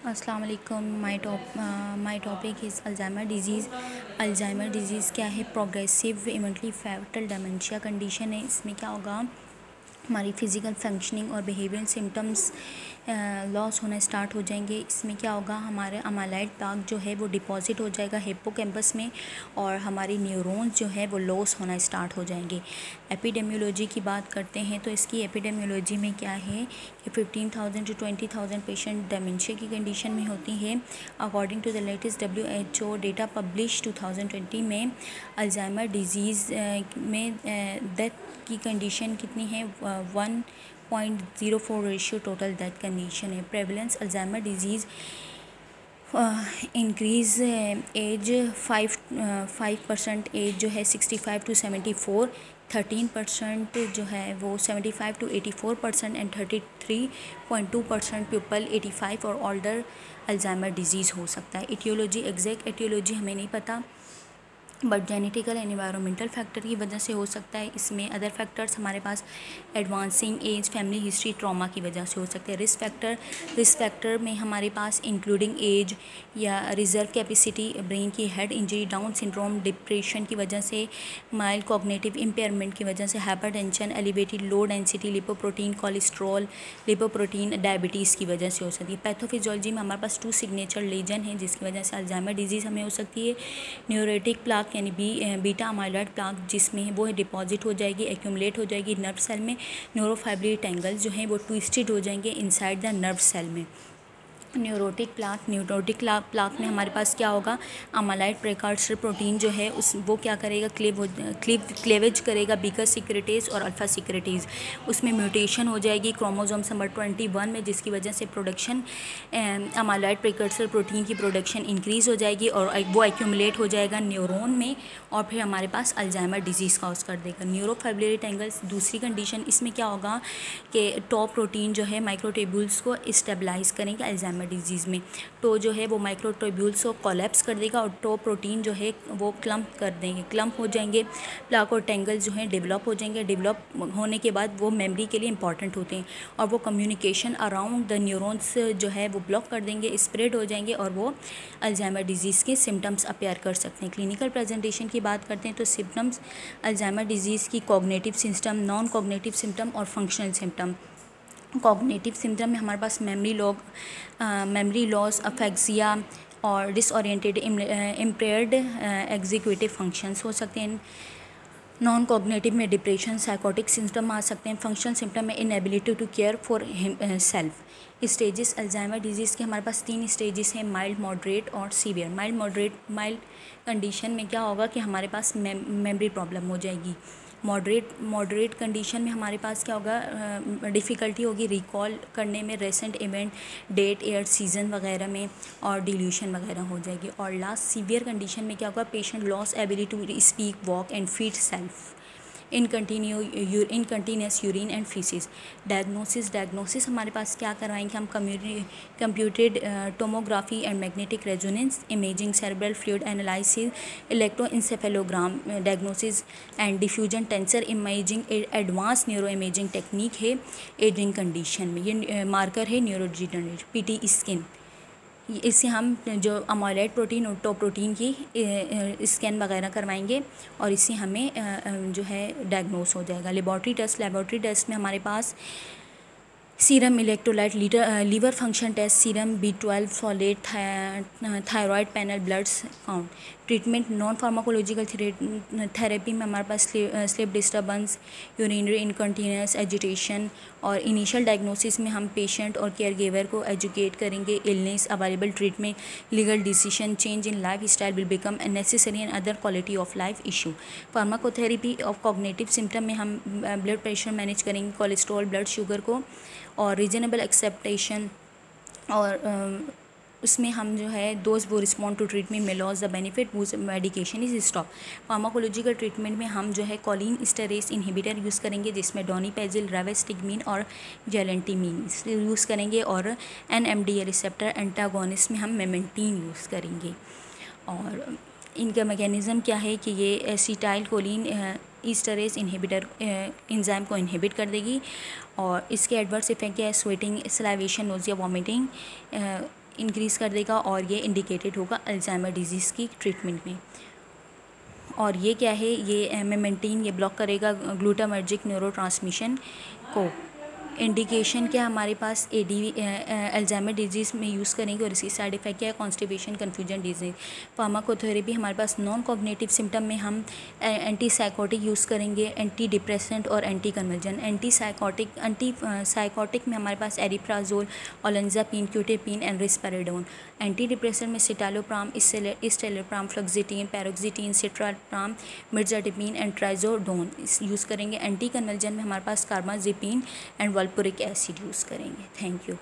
अस्सलाम वालेकुम। My topic is Alzheimer disease. Alzheimer disease क्या है? प्रोग्रेसिव इवेंटली फैटल डेमेंशिया कंडीशन है। इसमें क्या होगा, हमारी फ़िज़िकल फंक्शनिंग और बिहेवियरल सिम्टम्स लॉस होना स्टार्ट हो जाएंगे। इसमें क्या होगा, हमारे अमाइलॉइड प्लाक जो है वो डिपॉजिट हो जाएगा हिप्पोकैम्पस में और हमारी न्यूरॉन्स जो है वो लॉस होना स्टार्ट हो जाएंगे। एपिडेमियोलॉजी की बात करते हैं तो इसकी एपिडेमियोलॉजी में क्या है कि 15,000 टू 20,000 पेशेंट डेमेंशिया की कंडीशन में होती है। According to the latest WHO data publish 2020 में अल्जाइमर डिज़ीज़ में डेथ की कंडीशन कितनी है? 1.04 रेशियो टोटल डेथ कंडीशन है। Prevalence Alzheimer disease increase as 5% age जो है 65 टू 74, 13% जो है वो 75 टू 84% एंड 33.2% पीपल 85 और ओल्डर अल्जाइमर डिज़ीज़ हो सकता है। एटियोलॉजी, एग्जैक्ट एटियोलॉजी हमें नहीं पता, but genetical and environmental factor की वजह से हो सकता है। इसमें अदर फैक्टर्स हमारे पास advancing age, family history, trauma की वजह से हो सकते हैं। रिस्क फैक्टर में हमारे पास इंक्लूडिंग एज या रिजर्व कैपेसिटी, ब्रेन की head injury, down syndrome, depression की वजह से, माइल्ड कॉग्निटिव इम्पेयरमेंट की वजह से, hypertension, elevated low density lipoprotein, cholesterol, lipoprotein, diabetes की वजह से हो सकती है। पैथोफिजियोलॉजी में हमारे पास 2 सिग्नेचर लीजन हैं जिसकी वजह से अल्जाइमर डिजीज़ हमें हो सकती है। न्यूरोटिक प्लाक यानी बीटा अमाइलॉइड प्लाक जिसमें वो डिपॉजिट हो जाएगी, एक्यूमुलेट हो जाएगी नर्व सेल में। न्यूरोफाइब्रिल टेंगल्स जो हैं वो ट्विस्टेड हो जाएंगे इनसाइड द नर्व सेल में। न्यूरोटिक प्लाक में हमारे पास क्या होगा, अमाइलॉइड प्रेकर्सर प्रोटीन जो है वो क्या करेगा, क्लेवेज करेगा बीटा सिक्रेटेज और अल्फा सिक्रेटेज। उसमें म्यूटेशन हो जाएगी क्रोमोसोम्स नंबर 21 में, जिसकी वजह से प्रोडक्शन अमाइलॉइड प्रेकर्सर प्रोटीन की प्रोडक्शन इंक्रीज़ हो जाएगी और वो एक्यूमुलेट हो जाएगा न्यूरॉन में और फिर हमारे पास अल्जाइमर डिजीज़ कॉज कर देगा। न्यूरोफाइब्रिल टेंगल्स दूसरी कंडीशन, इसमें क्या होगा कि टॉप प्रोटीन जो है माइक्रोट्यूब्यूल्स को स्टेबलाइज करेंगे अल्जाइमर डिजीज़ में। तो जो है वो माइक्रोट्यूब्यूल्स को कोलैप्स कर देगा और टॉप प्रोटीन जो है वो क्लम्प कर देंगे, क्लम्प हो जाएंगे। प्लाक और टेंगल्स जो हैं डेवलप हो जाएंगे। डेवलप होने के बाद वो मेमोरी के लिए इंपॉर्टेंट होते हैं और वो कम्युनिकेशन अराउंड द न्यूरॉन्स जो है वो ब्लॉक कर देंगे, स्प्रेड हो जाएंगे और वो अल्जाइमर डिजीज़ के सिम्टम्स अपेयर कर सकते हैं। क्लिनिकल प्रेजेंटेशन की बात करते हैं तो सिम्टम्स अल्जाइमर डिजीज़ की cognitive system, non cognitive symptom और फंक्शनल सिम्टम। कॉग्निटिव सिम्टम में हमारे पास मेमोरी लॉस, अफेक्सिया और डिसओरिएंटेड इम्पेयर्ड एग्जीक्यूटिव फंक्शंस हो सकते हैं। नॉन कॉग्निटिव में डिप्रेशन, साइकोटिक सिम्टम आ सकते हैं। फंक्शनल सिम्टम में inability to care for self. Stages Alzheimer disease के हमारे पास 3 स्टेजेस हैं, माइल्ड, मॉडरेट और सीवियर। माइल्ड कंडीशन में क्या होगा कि हमारे पास मेमोरी प्रॉब्लम हो जाएगी। मॉडरेट कंडीशन में हमारे पास क्या होगा, डिफ़िकल्टी होगी रिकॉल करने में recent event, date, year, season वगैरह में और डिल्यूशन वगैरह हो जाएगी। और लास्ट सीवियर कंडीशन में क्या होगा, patient loss ability to speak, walk and feed self, incontinence urine and faeces. Diagnosis हमारे पास क्या करवाएंगे हम, computed tomography and magnetic resonance imaging, cerebral fluid analysis, electroencephalogram diagnosis and diffusion tensor imaging advance neuro imaging technique है ageing condition में। ये marker है neurodegenerative PT scan. इससे हम जो अमाइलॉइड प्रोटीन और टॉप प्रोटीन की स्कैन वगैरह करवाएंगे और इससे हमें जो है डायग्नोस हो जाएगा। लेबॉर्ट्री टेस्ट में हमारे पास serum electrolyte, liver function test, serum B12 folate, thyroid panel, bloods count. Treatment non pharmacological therapy में हमारे पास sleep disturbance, urinary incontinence agitation और इनिशियल डायग्नोसिस में हम पेशेंट और केयर गिवर को एजुकेट करेंगे। Illness, available treatment, legal decision, change in life style will become necessary and other quality of life issue. Pharmacotherapy of cognitive symptom में हम blood pressure manage करेंगे, cholesterol, blood sugar को और reasonable acceptation और उसमें हम जो है दोज वो रिस्पॉन्ड टू ट्रीटमेंट में loss the benefit whose medication is stop. Pharmacological treatment में हम जो है कॉलिन स्टेरेस इनहिबिटर यूज़ करेंगे जिसमें डोनिपेजिल, रेवेस्टिगमीन और जेलेंटिमीन यूज़ करेंगे और NMDA रिसेप्टर एंटागोनिस्ट में हम मेमेंटीन यूज़ करेंगे। और इनका मैकेनिज़्म क्या है कि ये एसिटाइल कोलिन ईस्टरेज इनहिबिटर एंजाइम को इनहिबिट कर देगी और इसके एडवर्स इफेक्ट क्या है, sweating, salivation, nausea, vomiting, increase कर देगा और ये इंडिकेटेड होगा अल्जाइमर डिजीज़ की ट्रीटमेंट में। और ये क्या है, ये मेमेंटीन ये ब्लॉक करेगा ग्लूटामर्जिक न्यूरोट्रांसमिशन को। इंडिकेशन क्या हमारे पास अल्जाइमर डिजीज़ में यूज़ करेंगे और इसकी साइड इफ़ेक्ट क्या है, कॉन्स्टिपेशन, कन्फ्यूजन डिजीज़। फार्माकोथेरेपी हमारे पास नॉन कॉग्निटिव सिम्टम में हम एंटी साइकोटिक यूज़ करेंगे, एंटी डिप्रेसेंट और एंटी कन्वर्जन। एंटी साइकोटिक में हमारे पास एरिप्राजोल, ओलेंजापिन, क्यूटेपिन एंड रिस्पेराडोन। एंटी डिप्रेसेंट में सिटालोप्राम, इस्टेलोप्राम, फ्लक्सिटीन, पैरोक्सिटीन, सिट्राप्राम, मिर्जाटिपिन एंड ट्राइजोडोन यूज़ करेंगे। एंटी कन्वर्जन में हमारे पास कार्बाजिपिन एंड वल्पुरिक एसिड यूज़ करेंगे। Thank you.